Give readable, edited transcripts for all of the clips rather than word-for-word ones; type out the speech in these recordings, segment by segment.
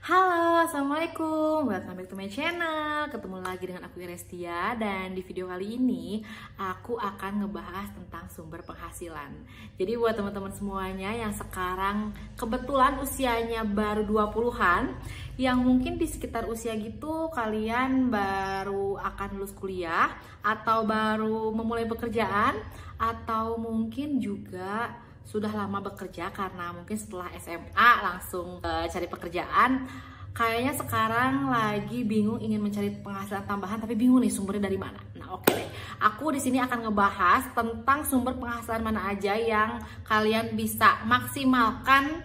Halo, assalamualaikum. Welcome back to my channel. Ketemu lagi dengan aku Irestia. Dan di video kali ini aku akan ngebahas tentang sumber penghasilan. Jadi buat teman-teman semuanya yang sekarang kebetulan usianya baru 20-an, yang mungkin di sekitar usia gitu kalian baru akan lulus kuliah, atau baru memulai pekerjaan, atau mungkin juga sudah lama bekerja karena mungkin setelah SMA langsung cari pekerjaan. Kayaknya sekarang lagi bingung ingin mencari penghasilan tambahan, tapi bingung nih sumbernya dari mana. Nah, oke deh. Aku di sini akan ngebahas tentang sumber penghasilan mana aja yang kalian bisa maksimalkan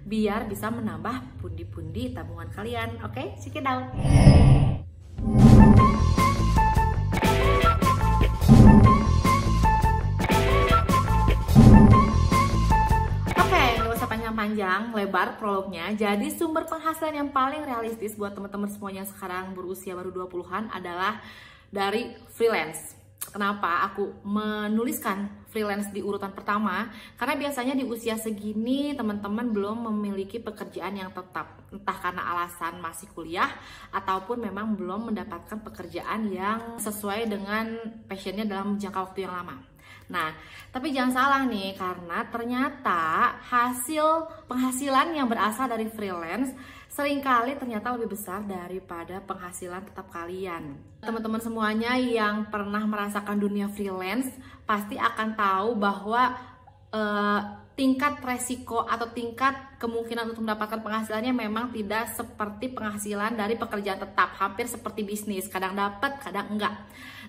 biar bisa menambah pundi-pundi tabungan kalian. Oke, check it out. Panjang lebar prolognya. Jadi sumber penghasilan yang paling realistis buat teman-teman semuanya sekarang berusia baru 20-an adalah dari freelance. Kenapa aku menuliskan freelance di urutan pertama? Karena biasanya di usia segini teman-teman belum memiliki pekerjaan yang tetap, entah karena alasan masih kuliah ataupun memang belum mendapatkan pekerjaan yang sesuai dengan passionnya dalam jangka waktu yang lama. Nah, tapi jangan salah nih, karena ternyata hasil penghasilan yang berasal dari freelance seringkali ternyata lebih besar daripada penghasilan tetap kalian. Teman-teman semuanya yang pernah merasakan dunia freelance pasti akan tahu bahwa tingkat resiko atau tingkat kemungkinan untuk mendapatkan penghasilannya memang tidak seperti penghasilan dari pekerjaan tetap, hampir seperti bisnis, kadang dapat, kadang enggak.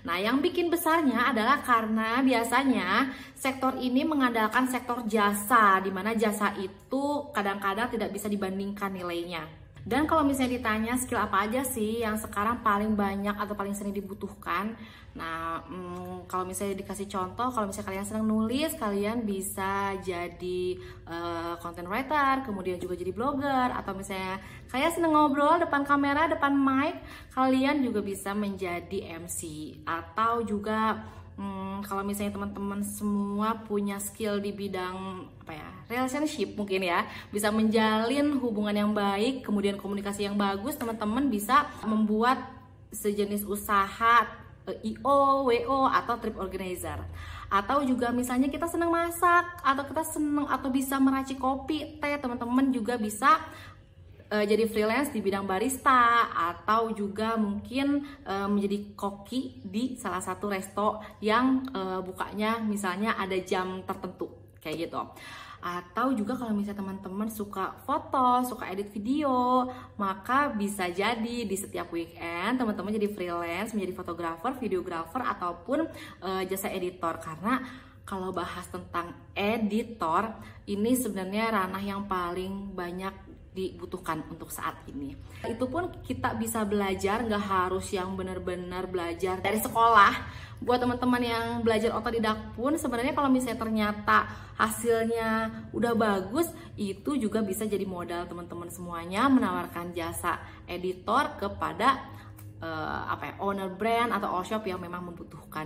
Nah, yang bikin besarnya adalah karena biasanya sektor ini mengandalkan sektor jasa, di mana jasa itu kadang-kadang tidak bisa dibandingkan nilainya. Dan kalau misalnya ditanya skill apa aja sih yang sekarang paling banyak atau paling sering dibutuhkan, nah kalau misalnya dikasih contoh, kalau misalnya kalian senang nulis, kalian bisa jadi content writer, kemudian juga jadi blogger, atau misalnya kalian senang ngobrol depan kamera, depan mic, kalian juga bisa menjadi MC, atau juga kalau misalnya teman-teman semua punya skill di bidang relationship mungkin ya, bisa menjalin hubungan yang baik, kemudian komunikasi yang bagus, teman-teman bisa membuat sejenis usaha IO, WO, atau trip organizer. Atau juga misalnya kita senang masak, atau kita senang atau bisa meracik kopi, teh, teman-teman juga bisa jadi freelance di bidang barista, atau juga mungkin menjadi koki di salah satu resto yang bukanya misalnya ada jam tertentu kayak gitu. Atau juga kalau misalnya teman-teman suka foto, suka edit video, maka bisa jadi di setiap weekend teman-teman jadi freelance, menjadi fotografer, videografer, ataupun jasa editor. Karena kalau bahas tentang editor, ini sebenarnya ranah yang paling banyak dibutuhkan untuk saat ini. Itu pun kita bisa belajar, nggak harus yang benar-benar belajar dari sekolah. Buat teman-teman yang belajar otodidak pun sebenarnya kalau misalnya ternyata hasilnya udah bagus, itu juga bisa jadi modal teman-teman semuanya menawarkan jasa editor kepada owner brand atau all shop yang memang membutuhkan.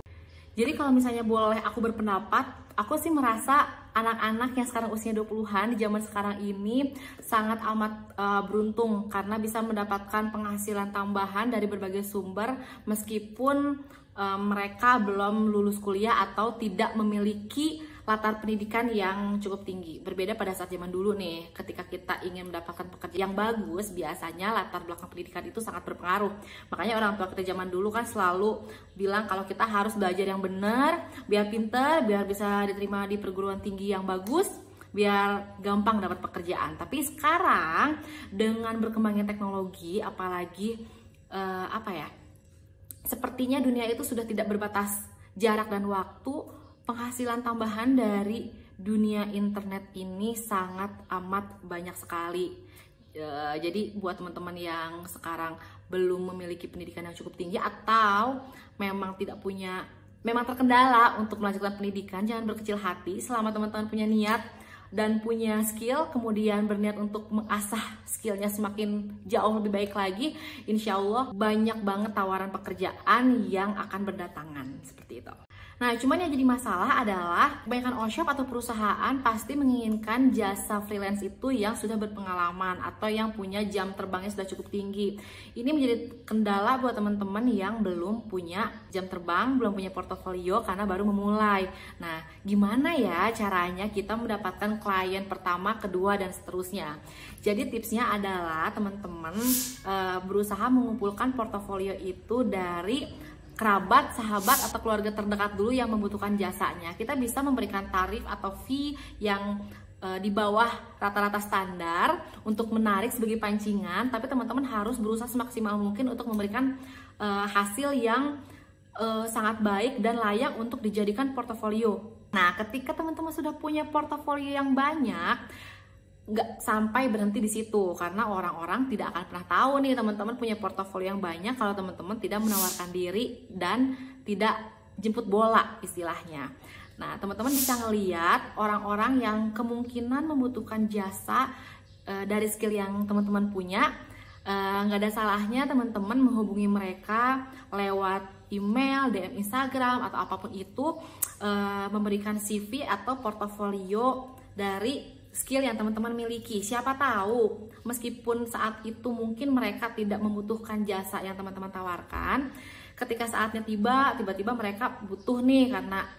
Jadi kalau misalnya boleh aku berpendapat, aku sih merasa anak-anak yang sekarang usianya 20-an di zaman sekarang ini sangat amat beruntung karena bisa mendapatkan penghasilan tambahan dari berbagai sumber meskipun mereka belum lulus kuliah atau tidak memiliki latar pendidikan yang cukup tinggi. Berbeda pada saat zaman dulu nih, ketika kita ingin mendapatkan pekerjaan yang bagus, biasanya latar belakang pendidikan itu sangat berpengaruh. Makanya orang tua kita zaman dulu kan selalu bilang kalau kita harus belajar yang benar, biar pinter, biar bisa diterima di perguruan tinggi yang bagus, biar gampang dapat pekerjaan. Tapi sekarang dengan berkembangnya teknologi, apalagi sepertinya dunia itu sudah tidak berbatas jarak dan waktu. Penghasilan tambahan dari dunia internet ini sangat amat banyak sekali. Jadi buat teman-teman yang sekarang belum memiliki pendidikan yang cukup tinggi atau memang terkendala untuk melanjutkan pendidikan, jangan berkecil hati. Selama teman-teman punya niat dan punya skill, kemudian berniat untuk mengasah skillnya semakin jauh lebih baik lagi, insya Allah banyak banget tawaran pekerjaan yang akan berdatangan seperti itu. Nah, cuman yang jadi masalah adalah kebanyakan onshop atau perusahaan pasti menginginkan jasa freelance itu yang sudah berpengalaman atau yang punya jam terbangnya sudah cukup tinggi. Ini menjadi kendala buat teman-teman yang belum punya jam terbang, belum punya portofolio karena baru memulai. Nah, gimana ya caranya kita mendapatkan klien pertama, kedua, dan seterusnya? Jadi tipsnya adalah teman-teman berusaha mengumpulkan portofolio itu dari kerabat, sahabat, atau keluarga terdekat dulu yang membutuhkan jasanya. Kita bisa memberikan tarif atau fee yang di bawah rata-rata standar untuk menarik sebagai pancingan, tapi teman-teman harus berusaha semaksimal mungkin untuk memberikan hasil yang sangat baik dan layak untuk dijadikan portofolio. Nah, ketika teman-teman sudah punya portofolio yang banyak, nggak sampai berhenti di situ, karena orang-orang tidak akan pernah tahu nih teman-teman punya portofolio yang banyak kalau teman-teman tidak menawarkan diri dan tidak jemput bola istilahnya. Nah, teman-teman bisa ngeliat orang-orang yang kemungkinan membutuhkan jasa dari skill yang teman-teman punya. Nggak ada salahnya teman-teman menghubungi mereka lewat email, DM Instagram, atau apapun itu, memberikan CV atau portofolio dari skill yang teman-teman miliki. Siapa tahu meskipun saat itu mungkin mereka tidak membutuhkan jasa yang teman-teman tawarkan, ketika saatnya tiba-tiba mereka butuh nih karena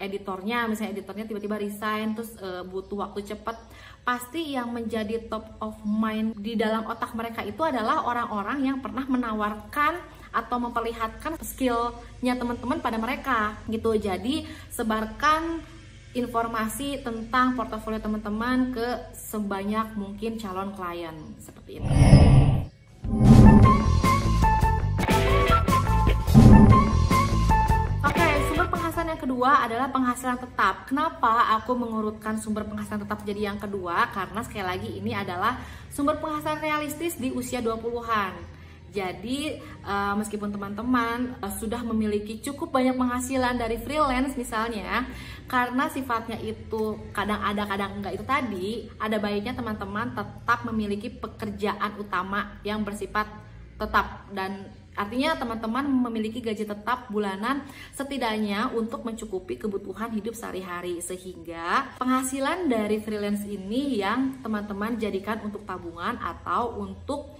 misalnya editornya tiba-tiba resign, terus butuh waktu cepat, pasti yang menjadi top of mind di dalam otak mereka itu adalah orang-orang yang pernah menawarkan atau memperlihatkan skillnya teman-teman pada mereka gitu. Jadi sebarkan informasi tentang portofolio teman-teman ke sebanyak mungkin calon klien, seperti itu. Oke, sumber penghasilan yang kedua adalah penghasilan tetap. Kenapa aku mengurutkan sumber penghasilan tetap jadi yang kedua? Karena sekali lagi ini adalah sumber penghasilan realistis di usia 20-an. Jadi meskipun teman-teman sudah memiliki cukup banyak penghasilan dari freelance misalnya, karena sifatnya itu kadang ada kadang enggak itu tadi, ada baiknya teman-teman tetap memiliki pekerjaan utama yang bersifat tetap, dan artinya teman-teman memiliki gaji tetap bulanan setidaknya untuk mencukupi kebutuhan hidup sehari-hari, sehingga penghasilan dari freelance ini yang teman-teman jadikan untuk tabungan atau untuk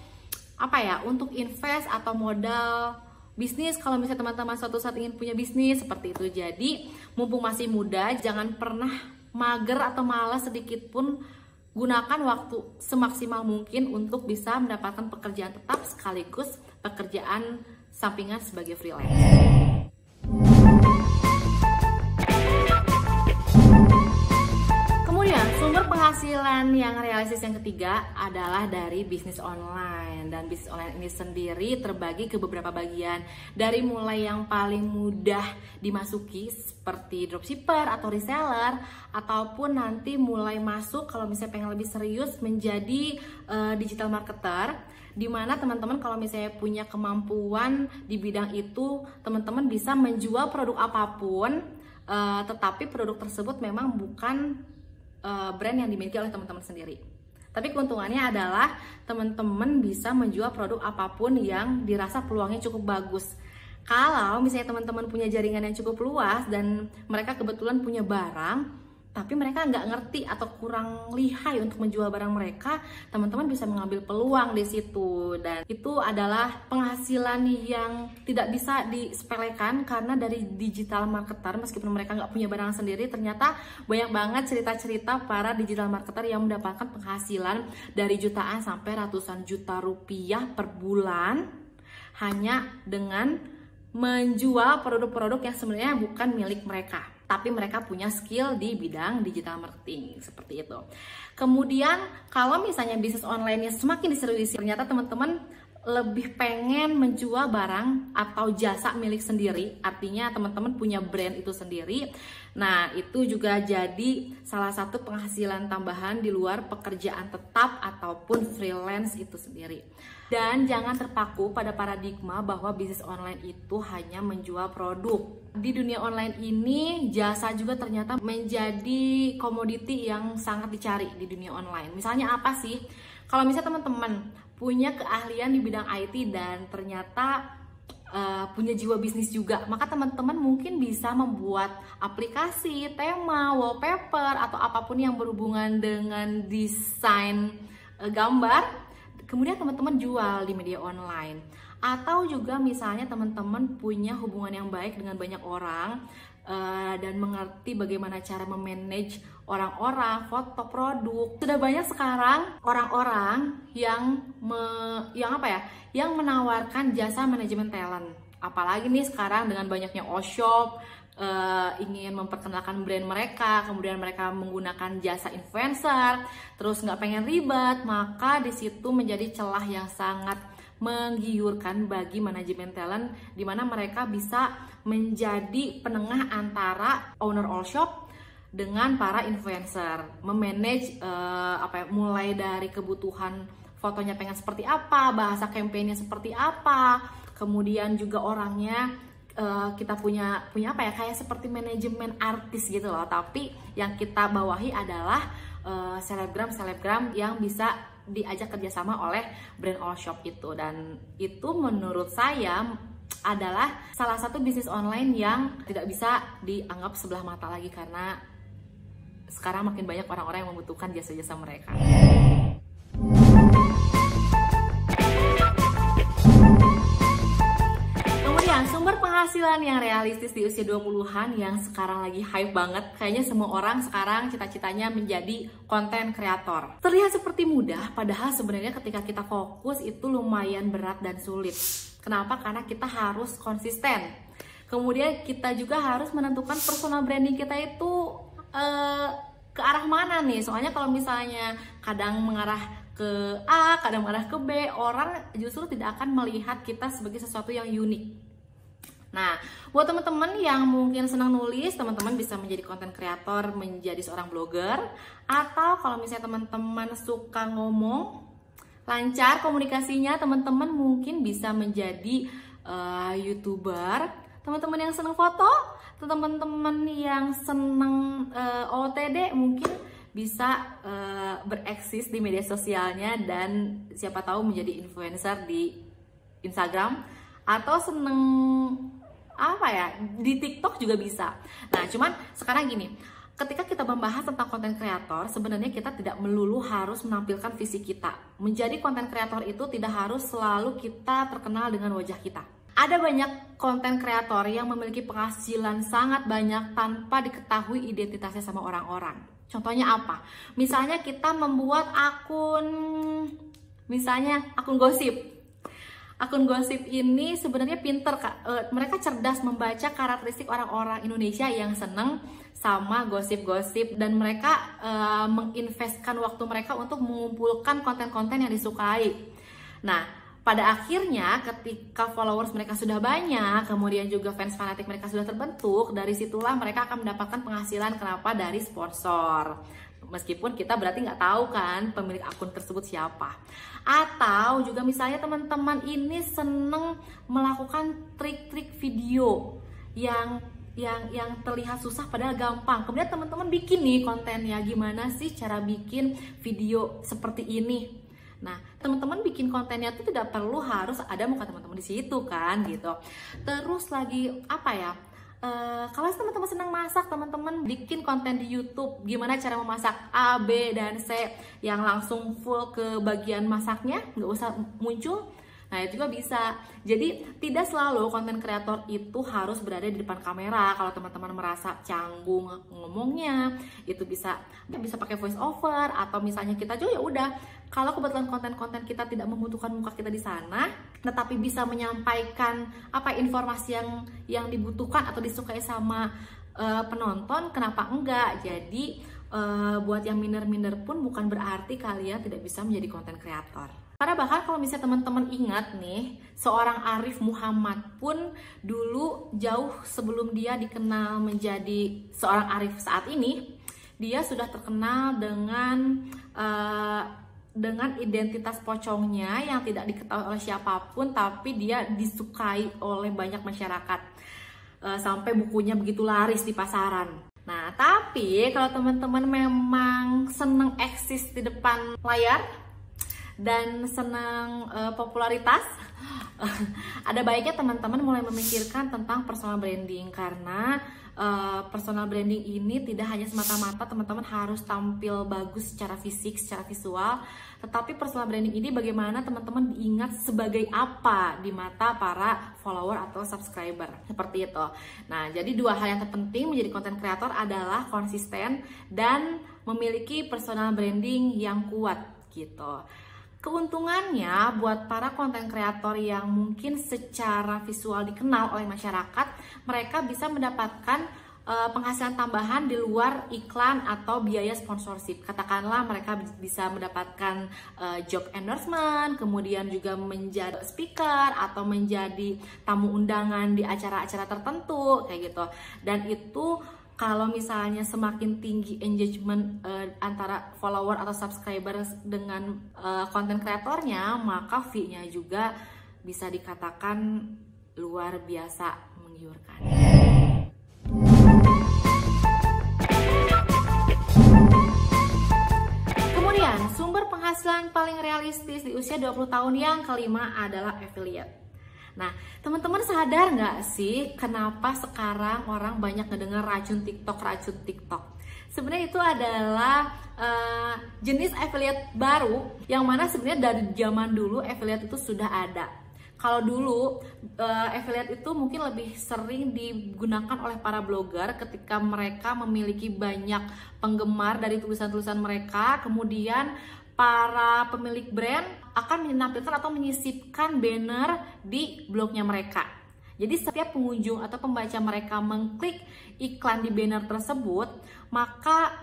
untuk invest atau modal bisnis kalau misalnya teman-teman suatu saat ingin punya bisnis seperti itu. Jadi mumpung masih muda, jangan pernah mager atau malas sedikit pun. Gunakan waktu semaksimal mungkin untuk bisa mendapatkan pekerjaan tetap sekaligus pekerjaan sampingan sebagai freelance. Sumber penghasilan yang realistis yang ketiga adalah dari bisnis online, dan bisnis online ini sendiri terbagi ke beberapa bagian, dari mulai yang paling mudah dimasuki seperti dropshipper atau reseller, ataupun nanti mulai masuk kalau misalnya pengen lebih serius menjadi digital marketer, dimana teman-teman kalau misalnya punya kemampuan di bidang itu, teman-teman bisa menjual produk apapun, tetapi produk tersebut memang bukan brand yang dimiliki oleh teman-teman sendiri. Tapi keuntungannya adalah teman-teman bisa menjual produk apapun yang dirasa peluangnya cukup bagus. Kalau misalnya teman-teman punya jaringan yang cukup luas dan mereka kebetulan punya barang, tapi mereka nggak ngerti atau kurang lihai untuk menjual barang mereka, teman-teman bisa mengambil peluang di situ. Dan itu adalah penghasilan yang tidak bisa disepelekan, karena dari digital marketer, meskipun mereka nggak punya barang sendiri, ternyata banyak banget cerita-cerita para digital marketer yang mendapatkan penghasilan dari jutaan sampai ratusan juta rupiah per bulan hanya dengan menjual produk-produk yang sebenarnya bukan milik mereka, tapi mereka punya skill di bidang digital marketing, seperti itu. Kemudian kalau misalnya bisnis online-nya semakin diseriusi, ternyata teman-teman lebih pengen menjual barang atau jasa milik sendiri, artinya teman-teman punya brand itu sendiri. Nah, itu juga jadi salah satu penghasilan tambahan di luar pekerjaan tetap ataupun freelance itu sendiri. Dan jangan terpaku pada paradigma bahwa bisnis online itu hanya menjual produk. Di dunia online ini, jasa juga ternyata menjadi komoditi yang sangat dicari di dunia online. Misalnya apa sih? Kalau misalnya teman-teman punya keahlian di bidang IT dan ternyata punya jiwa bisnis juga, maka teman-teman mungkin bisa membuat aplikasi, tema, wallpaper, atau apapun yang berhubungan dengan desain gambar, kemudian teman-teman jual di media online. Atau juga misalnya teman-teman punya hubungan yang baik dengan banyak orang dan mengerti bagaimana cara memanage orang-orang, foto, produk. Sudah banyak sekarang orang-orang yang menawarkan jasa manajemen talent. Apalagi nih sekarang dengan banyaknya Oshop, ingin memperkenalkan brand mereka, kemudian mereka menggunakan jasa influencer, terus nggak pengen ribet, maka di situ menjadi celah yang sangat menggiurkan bagi manajemen talent, di mana mereka bisa menjadi penengah antara owner all shop dengan para influencer, memanage mulai dari kebutuhan fotonya pengen seperti apa, bahasa kampanye seperti apa, kemudian juga orangnya kita punya kayak seperti manajemen artis gitu loh, tapi yang kita bawahi adalah selebgram yang bisa diajak kerjasama oleh brand all shop itu. Dan itu menurut saya adalah salah satu bisnis online yang tidak bisa dianggap sebelah mata lagi, karena sekarang makin banyak orang-orang yang membutuhkan jasa-jasa mereka. Kemudian sumber penghasilan yang realistis di usia 20-an yang sekarang lagi hype banget. Kayaknya semua orang sekarang cita-citanya menjadi konten kreator. Terlihat seperti mudah, padahal sebenarnya ketika kita fokus itu lumayan berat dan sulit. Kenapa? Karena kita harus konsisten. Kemudian kita juga harus menentukan personal branding kita itu ke arah mana nih. Soalnya kalau misalnya kadang mengarah ke A, kadang mengarah ke B, orang justru tidak akan melihat kita sebagai sesuatu yang unik. Nah, buat teman-teman yang mungkin senang nulis, teman-teman bisa menjadi konten kreator, menjadi seorang blogger. Atau kalau misalnya teman-teman suka ngomong, lancar komunikasinya, teman-teman mungkin bisa menjadi YouTuber. Teman-teman yang senang foto, teman-teman yang senang OOTD mungkin bisa bereksis di media sosialnya dan siapa tahu menjadi influencer di Instagram, atau seneng di TikTok juga bisa. Nah, cuman sekarang gini, ketika kita membahas tentang konten kreator, sebenarnya kita tidak melulu harus menampilkan visi kita. Menjadi konten kreator itu tidak harus selalu kita terkenal dengan wajah kita. Ada banyak konten kreator yang memiliki penghasilan sangat banyak tanpa diketahui identitasnya sama orang-orang. Contohnya apa? Misalnya kita membuat akun gosip. Akun gosip ini sebenarnya pinter, Kak. Mereka cerdas membaca karakteristik orang-orang Indonesia yang seneng sama gosip-gosip, dan mereka menginvestkan waktu mereka untuk mengumpulkan konten-konten yang disukai. Nah, pada akhirnya ketika followers mereka sudah banyak, kemudian juga fans fanatik mereka sudah terbentuk, dari situlah mereka akan mendapatkan penghasilan. Kenapa? Dari sponsor. Meskipun kita berarti nggak tahu kan pemilik akun tersebut siapa. Atau juga misalnya teman-teman ini seneng melakukan trik-trik video yang terlihat susah padahal gampang. Kemudian teman-teman bikin nih kontennya, gimana sih cara bikin video seperti ini. Nah, teman-teman bikin kontennya tuh tidak perlu harus ada muka teman-teman di situ kan gitu. Terus lagi kalau teman-teman senang masak, teman-teman bikin konten di YouTube gimana cara memasak A, B, dan C yang langsung full ke bagian masaknya, nggak usah muncul. Nah, itu juga bisa. Jadi tidak selalu konten kreator itu harus berada di depan kamera. Kalau teman-teman merasa canggung ngomongnya, itu bisa pakai voice over, atau misalnya kita juga ya udah, kalau kebetulan konten-konten kita tidak membutuhkan muka kita di sana, tetapi bisa menyampaikan informasi yang dibutuhkan atau disukai sama penonton, kenapa enggak? Jadi buat yang minder-minder pun bukan berarti kalian tidak bisa menjadi konten kreator. Karena bahkan kalau misalnya teman-teman ingat nih, seorang Arif Muhammad pun dulu jauh sebelum dia dikenal menjadi seorang Arif saat ini, dia sudah terkenal dengan identitas pocongnya yang tidak diketahui oleh siapapun, tapi dia disukai oleh banyak masyarakat, sampai bukunya begitu laris di pasaran. Nah, tapi kalau teman-teman memang seneng eksis di depan layar dan senang popularitas, Ada baiknya teman-teman mulai memikirkan tentang personal branding, karena personal branding ini tidak hanya semata-mata teman-teman harus tampil bagus secara fisik, secara visual, tetapi personal branding ini bagaimana teman-teman diingat sebagai apa di mata para follower atau subscriber, seperti itu. Nah, jadi dua hal yang terpenting menjadi content creator adalah konsisten dan memiliki personal branding yang kuat gitu. Keuntungannya buat para konten kreator yang mungkin secara visual dikenal oleh masyarakat, mereka bisa mendapatkan penghasilan tambahan di luar iklan atau biaya sponsorship. Katakanlah mereka bisa mendapatkan job endorsement, kemudian juga menjadi speaker atau menjadi tamu undangan di acara-acara tertentu kayak gitu. Dan itu kalau misalnya semakin tinggi engagement antara follower atau subscriber dengan konten kreatornya, maka fee-nya juga bisa dikatakan luar biasa menggiurkan. Kemudian, sumber penghasilan paling realistis di usia 20 tahun yang kelima adalah affiliate. Nah, teman-teman sadar nggak sih kenapa sekarang orang banyak ngedengar racun TikTok? Sebenarnya itu adalah jenis affiliate baru yang mana sebenarnya dari zaman dulu affiliate itu sudah ada. Kalau dulu affiliate itu mungkin lebih sering digunakan oleh para blogger ketika mereka memiliki banyak penggemar dari tulisan-tulisan mereka, kemudian para pemilik brand akan menampilkan atau menyisipkan banner di blognya mereka. Jadi setiap pengunjung atau pembaca mereka mengklik iklan di banner tersebut, maka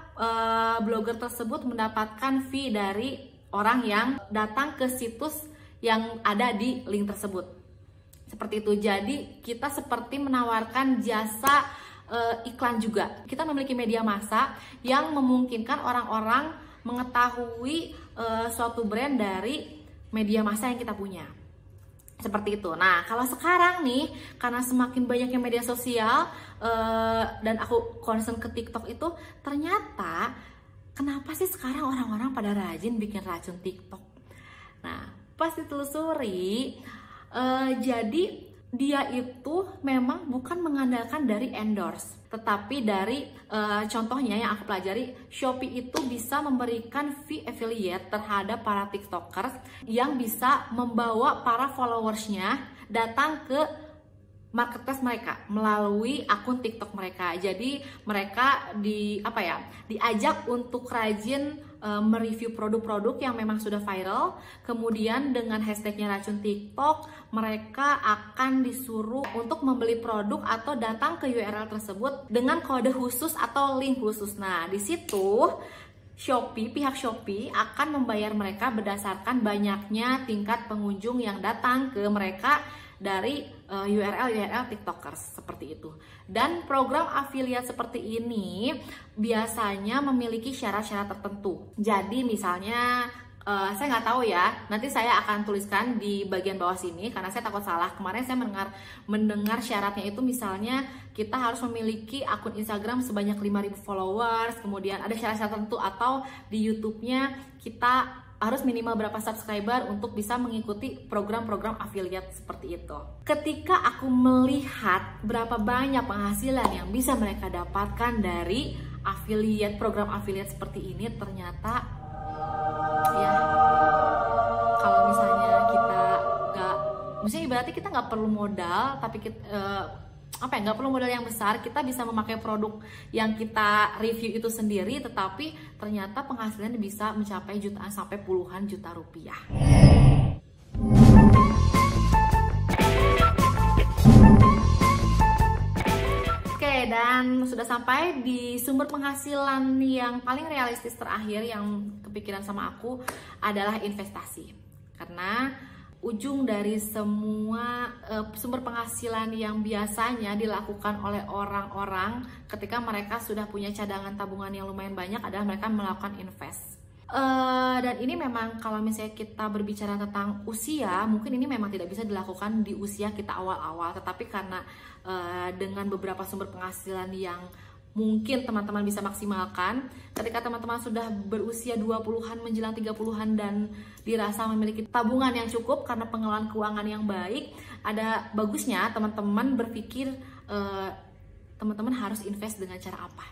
blogger tersebut mendapatkan fee dari orang yang datang ke situs yang ada di link tersebut. Seperti itu. Jadi kita seperti menawarkan jasa iklan juga. Kita memiliki media massa yang memungkinkan orang-orang mengetahui suatu brand dari media massa yang kita punya. Seperti itu. Nah, kalau sekarang nih, karena semakin banyaknya media sosial dan aku concern ke TikTok itu, ternyata kenapa sih sekarang orang-orang pada rajin bikin racun TikTok? Nah, pas ditelusuri, jadi dia itu memang bukan mengandalkan dari endorse, tetapi dari contohnya yang aku pelajari, Shopee itu bisa memberikan fee affiliate terhadap para tiktokers yang bisa membawa para followersnya datang ke marketplace mereka melalui akun TikTok mereka. Jadi mereka diajak untuk rajin mereview produk-produk yang memang sudah viral. Kemudian dengan hashtagnya racun TikTok, mereka akan disuruh untuk membeli produk atau datang ke URL tersebut dengan kode khusus atau link khusus. Nah, di situ pihak Shopee akan membayar mereka berdasarkan banyaknya tingkat pengunjung yang datang ke mereka dari URL TikTokers, seperti itu. Dan program affiliate seperti ini biasanya memiliki syarat-syarat tertentu. Jadi misalnya saya nggak tahu ya, nanti saya akan tuliskan di bagian bawah sini karena saya takut salah. Kemarin saya mendengar syaratnya itu misalnya kita harus memiliki akun Instagram sebanyak 5.000 followers, kemudian ada syarat-syarat tertentu, atau di YouTube-nya kita harus minimal berapa subscriber untuk bisa mengikuti program-program affiliate seperti itu. Ketika aku melihat berapa banyak penghasilan yang bisa mereka dapatkan dari program affiliate seperti ini, ternyata ya kalau misalnya kita ibaratnya kita nggak perlu modal, tapi nggak perlu modal yang besar, kita bisa memakai produk yang kita review itu sendiri, tetapi ternyata penghasilannya bisa mencapai jutaan sampai puluhan juta rupiah. Oke, dan sudah sampai di sumber penghasilan yang paling realistis terakhir yang kepikiran sama aku adalah investasi. Karena ujung dari semua sumber penghasilan yang biasanya dilakukan oleh orang-orang ketika mereka sudah punya cadangan tabungan yang lumayan banyak adalah mereka melakukan invest. Dan ini memang kalau misalnya kita berbicara tentang usia, mungkin ini memang tidak bisa dilakukan di usia kita awal-awal, tetapi karena dengan beberapa sumber penghasilan yang mungkin teman-teman bisa maksimalkan ketika teman-teman sudah berusia 20-an menjelang 30-an dan dirasa memiliki tabungan yang cukup karena pengelolaan keuangan yang baik. Ada bagusnya teman-teman berpikir teman-teman harus invest dengan cara apa.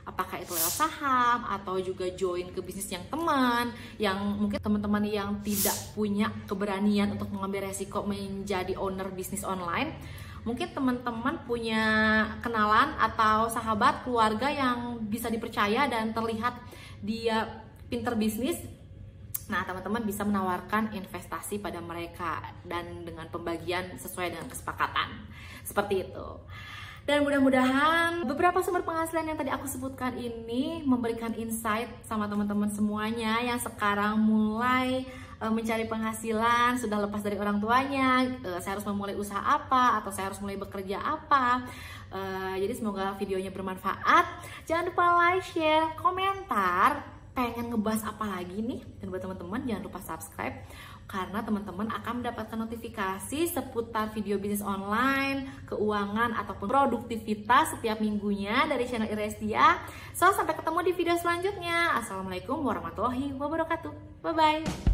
Apakah itu lewat saham atau juga join ke bisnis yang teman, yang mungkin teman-teman yang tidak punya keberanian untuk mengambil resiko menjadi owner bisnis online. Mungkin teman-teman punya kenalan atau sahabat keluarga yang bisa dipercaya dan terlihat dia pinter bisnis. Nah, teman-teman bisa menawarkan investasi pada mereka dan dengan pembagian sesuai dengan kesepakatan. Seperti itu. Dan mudah-mudahan beberapa sumber penghasilan yang tadi aku sebutkan ini memberikan insight sama teman-teman semuanya yang sekarang mulai mencari penghasilan, sudah lepas dari orang tuanya, saya harus memulai usaha apa, atau saya harus mulai bekerja apa. Jadi semoga videonya bermanfaat. Jangan lupa like, share, komentar, pengen ngebahas apa lagi nih. Dan buat teman-teman jangan lupa subscribe, karena teman-teman akan mendapatkan notifikasi seputar video bisnis online, keuangan, ataupun produktivitas setiap minggunya dari channel Irestia. So, sampai ketemu di video selanjutnya. Assalamualaikum warahmatullahi wabarakatuh. Bye-bye.